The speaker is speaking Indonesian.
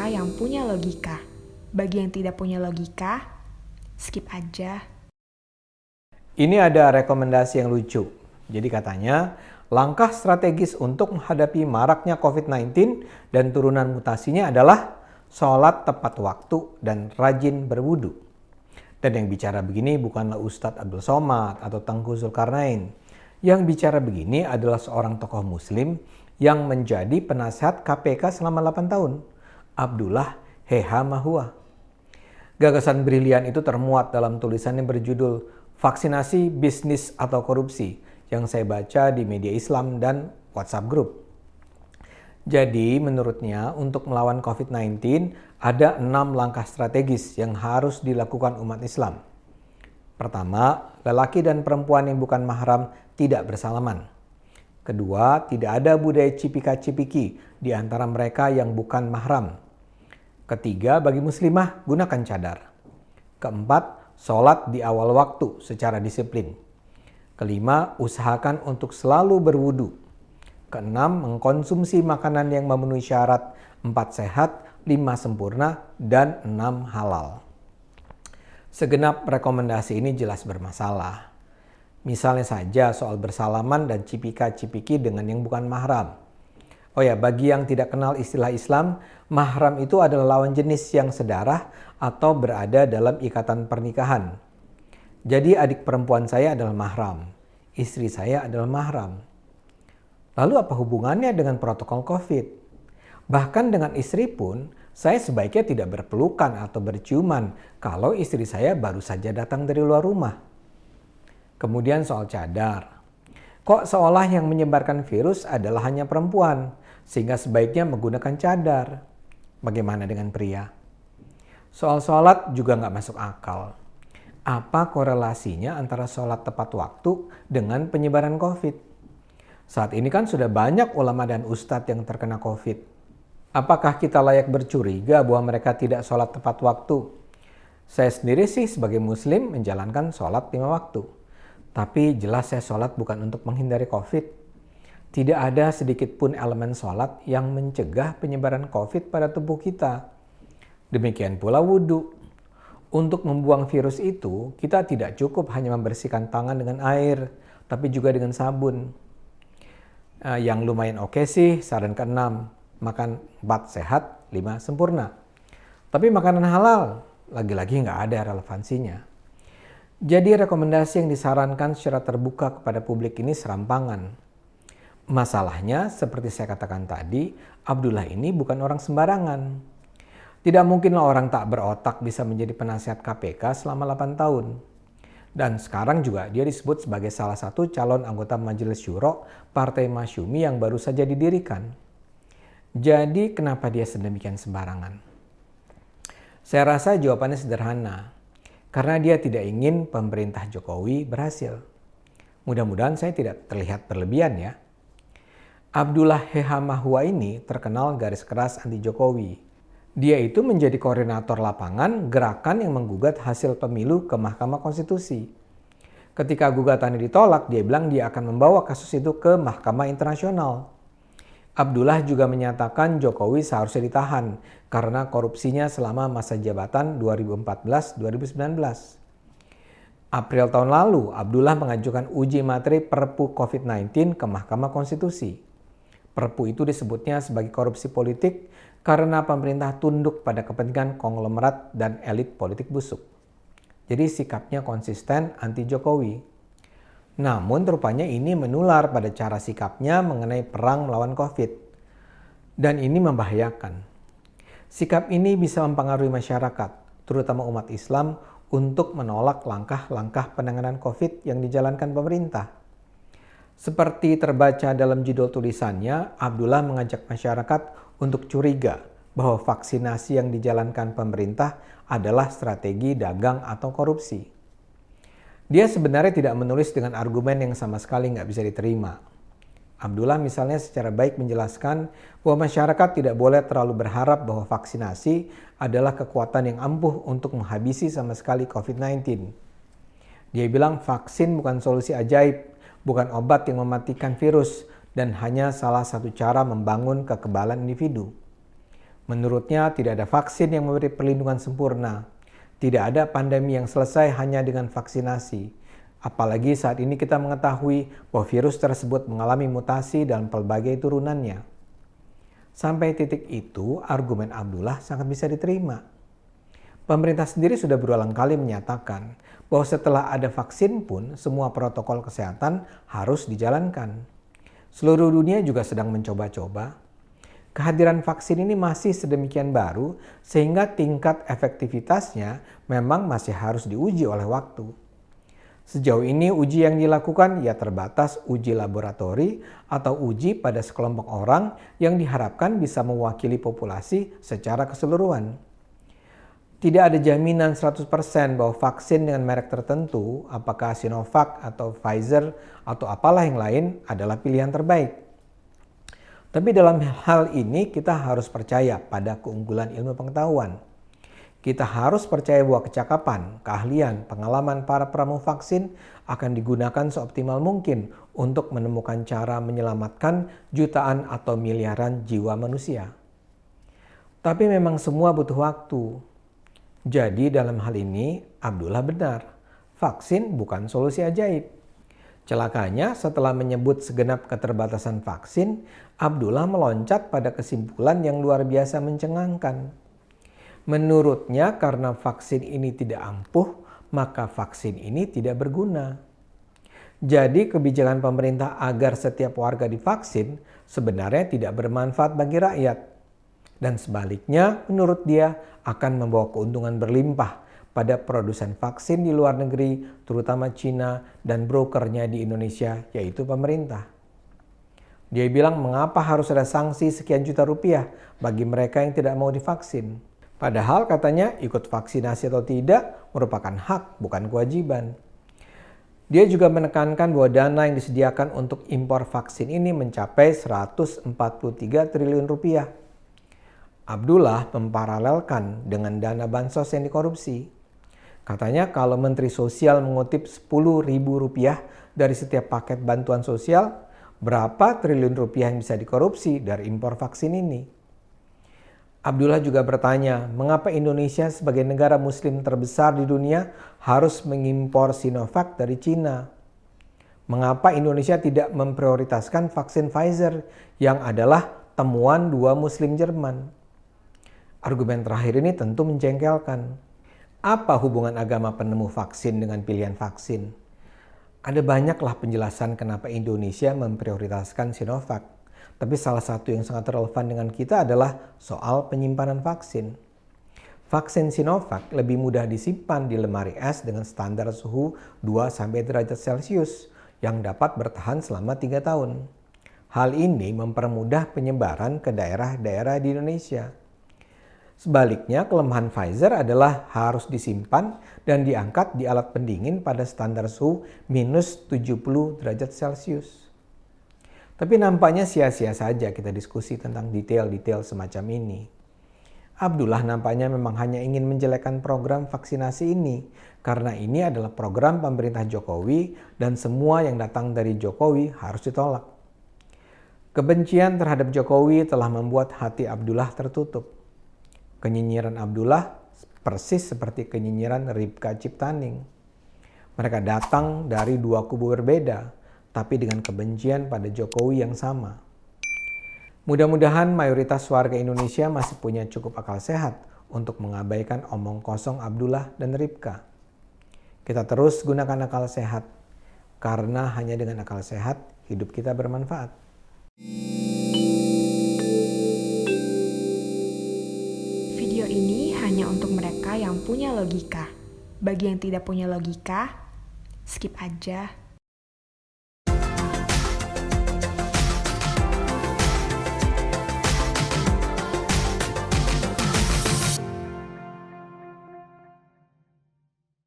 cerita yang punya logika. Bagi yang tidak punya logika, skip aja. Ini ada rekomendasi yang lucu. Jadi katanya, langkah strategis untuk menghadapi maraknya COVID-19 dan turunan mutasinya adalah sholat tepat waktu dan rajin berwudu. Dan yang bicara begini bukanlah Ustadz Abdul Somad atau Tengku Zulkarnain. Yang bicara begini adalah seorang tokoh muslim yang menjadi penasihat KPK selama 8 tahun, Abdullah Heha Mahua. Gagasan brilian itu termuat dalam tulisan yang berjudul Vaksinasi, Bisnis atau Korupsi yang saya baca di media Islam dan WhatsApp Group. Jadi menurutnya untuk melawan COVID-19 ada 6 langkah strategis yang harus dilakukan umat Islam. Pertama, lelaki dan perempuan yang bukan mahram tidak bersalaman. Kedua, tidak ada budaya cipika-cipiki di antara mereka yang bukan mahram. Ketiga, bagi muslimah gunakan cadar. Keempat, sholat di awal waktu secara disiplin. Kelima, usahakan untuk selalu berwudu. Keenam, mengkonsumsi makanan yang memenuhi syarat 4 sehat, 5 sempurna, dan 6 halal. Segenap rekomendasi ini jelas bermasalah. Misalnya saja soal bersalaman dan cipika-cipiki dengan yang bukan mahram. Oh ya, bagi yang tidak kenal istilah Islam, mahram itu adalah lawan jenis yang sedarah atau berada dalam ikatan pernikahan. Jadi adik perempuan saya adalah mahram, istri saya adalah mahram. Lalu apa hubungannya dengan protokol COVID? Bahkan dengan istri pun, saya sebaiknya tidak berpelukan atau berciuman kalau istri saya baru saja datang dari luar rumah. Kemudian soal cadar. Kok seolah yang menyebarkan virus adalah hanya perempuan, sehingga sebaiknya menggunakan cadar. Bagaimana dengan pria? Soal sholat juga nggak masuk akal. Apa korelasinya antara sholat tepat waktu dengan penyebaran COVID? Saat ini kan sudah banyak ulama dan ustadz yang terkena COVID. Apakah kita layak bercuriga bahwa mereka tidak sholat tepat waktu? Saya sendiri sih sebagai muslim menjalankan sholat 5 waktu. Tapi jelas saya sholat bukan untuk menghindari COVID. Tidak ada sedikit pun elemen sholat yang mencegah penyebaran COVID pada tubuh kita. Demikian pula wudhu. Untuk membuang virus itu, kita tidak cukup hanya membersihkan tangan dengan air, tapi juga dengan sabun. Yang lumayan oke sih, saran ke-6, makan 4 sehat, 5 sempurna. Tapi makanan halal, lagi-lagi nggak ada relevansinya. Jadi rekomendasi yang disarankan secara terbuka kepada publik ini serampangan. Masalahnya, seperti saya katakan tadi, Abdullah ini bukan orang sembarangan. Tidak mungkinlah orang tak berotak bisa menjadi penasihat KPK selama 8 tahun. Dan sekarang juga dia disebut sebagai salah satu calon anggota Majelis Syuro Partai Masyumi yang baru saja didirikan. Jadi kenapa dia sedemikian sembarangan? Saya rasa jawabannya sederhana. Karena dia tidak ingin pemerintah Jokowi berhasil. Mudah-mudahan saya tidak terlihat berlebihan ya. Abdullah Heha Mahua ini terkenal garis keras anti Jokowi. Dia itu menjadi koordinator lapangan gerakan yang menggugat hasil pemilu ke Mahkamah Konstitusi. Ketika gugatannya ditolak, dia bilang dia akan membawa kasus itu ke Mahkamah Internasional. Abdullah juga menyatakan Jokowi seharusnya ditahan karena korupsinya selama masa jabatan 2014-2019. April tahun lalu, Abdullah mengajukan uji materi Perpu COVID-19 ke Mahkamah Konstitusi. Perpu itu disebutnya sebagai korupsi politik karena pemerintah tunduk pada kepentingan konglomerat dan elit politik busuk. Jadi sikapnya konsisten anti Jokowi. Namun rupanya ini menular pada cara sikapnya mengenai perang melawan COVID. Dan ini membahayakan. Sikap ini bisa mempengaruhi masyarakat, terutama umat Islam, untuk menolak langkah-langkah penanganan COVID yang dijalankan pemerintah. Seperti terbaca dalam judul tulisannya, Abdullah mengajak masyarakat untuk curiga bahwa vaksinasi yang dijalankan pemerintah adalah strategi dagang atau korupsi. Dia sebenarnya tidak menulis dengan argumen yang sama sekali nggak bisa diterima. Abdullah misalnya secara baik menjelaskan bahwa masyarakat tidak boleh terlalu berharap bahwa vaksinasi adalah kekuatan yang ampuh untuk menghabisi sama sekali COVID-19. Dia bilang vaksin bukan solusi ajaib, bukan obat yang mematikan virus, dan hanya salah satu cara membangun kekebalan individu. Menurutnya tidak ada vaksin yang memberi perlindungan sempurna. Tidak ada pandemi yang selesai hanya dengan vaksinasi. Apalagi saat ini kita mengetahui bahwa virus tersebut mengalami mutasi dalam pelbagai turunannya. Sampai titik itu, argumen Abdullah sangat bisa diterima. Pemerintah sendiri sudah berulang kali menyatakan bahwa setelah ada vaksin pun semua protokol kesehatan harus dijalankan. Seluruh dunia juga sedang mencoba-coba. Kehadiran vaksin ini masih sedemikian baru sehingga tingkat efektivitasnya memang masih harus diuji oleh waktu. Sejauh ini uji yang dilakukan ya terbatas uji laboratori atau uji pada sekelompok orang yang diharapkan bisa mewakili populasi secara keseluruhan. Tidak ada jaminan 100% bahwa vaksin dengan merek tertentu, apakah Sinovac atau Pfizer atau apalah yang lain adalah pilihan terbaik. Tapi dalam hal ini kita harus percaya pada keunggulan ilmu pengetahuan. Kita harus percaya bahwa kecakapan, keahlian, pengalaman para pramu vaksin akan digunakan seoptimal mungkin untuk menemukan cara menyelamatkan jutaan atau miliaran jiwa manusia. Tapi memang semua butuh waktu. Jadi dalam hal ini Abdullah benar, vaksin bukan solusi ajaib. Celakanya setelah menyebut segenap keterbatasan vaksin, Abdullah meloncat pada kesimpulan yang luar biasa mencengangkan. Menurutnya karena vaksin ini tidak ampuh, maka vaksin ini tidak berguna. Jadi kebijakan pemerintah agar setiap warga divaksin sebenarnya tidak bermanfaat bagi rakyat. Dan sebaliknya menurut dia akan membawa keuntungan berlimpah pada produsen vaksin di luar negeri, terutama Cina dan brokernya di Indonesia, yaitu pemerintah. Dia bilang mengapa harus ada sanksi sekian juta rupiah bagi mereka yang tidak mau divaksin. Padahal katanya ikut vaksinasi atau tidak merupakan hak, bukan kewajiban. Dia juga menekankan bahwa dana yang disediakan untuk impor vaksin ini mencapai 143 triliun rupiah. Abdullah memparalelkan dengan dana bansos yang dikorupsi. Katanya kalau Menteri Sosial mengutip Rp10.000 dari setiap paket bantuan sosial, berapa triliun rupiah yang bisa dikorupsi dari impor vaksin ini? Abdullah juga bertanya, mengapa Indonesia sebagai negara muslim terbesar di dunia harus mengimpor Sinovac dari Cina? Mengapa Indonesia tidak memprioritaskan vaksin Pfizer yang adalah temuan dua muslim Jerman? Argumen terakhir ini tentu menjengkelkan. Apa hubungan agama penemu vaksin dengan pilihan vaksin? Ada banyaklah penjelasan kenapa Indonesia memprioritaskan Sinovac. Tapi salah satu yang sangat relevan dengan kita adalah soal penyimpanan vaksin. Vaksin Sinovac lebih mudah disimpan di lemari es dengan standar suhu 2-3 derajat Celcius yang dapat bertahan selama 3 tahun. Hal ini mempermudah penyebaran ke daerah-daerah di Indonesia. Sebaliknya, kelemahan Pfizer adalah harus disimpan dan diangkat di alat pendingin pada standar suhu minus 70 derajat Celcius. Tapi nampaknya sia-sia saja kita diskusi tentang detail-detail semacam ini. Abdullah nampaknya memang hanya ingin menjelekkan program vaksinasi ini, karena ini adalah program pemerintah Jokowi dan semua yang datang dari Jokowi harus ditolak. Kebencian terhadap Jokowi telah membuat hati Abdullah tertutup. Kenyinyiran Abdullah persis seperti kenyinyiran Ripka Ciptaning. Mereka datang dari dua kubu berbeda, tapi dengan kebencian pada Jokowi yang sama. Mudah-mudahan mayoritas warga Indonesia masih punya cukup akal sehat untuk mengabaikan omong kosong Abdullah dan Ripka. Kita terus gunakan akal sehat, karena hanya dengan akal sehat hidup kita bermanfaat. Video ini hanya untuk mereka yang punya logika. Bagi yang tidak punya logika, skip aja.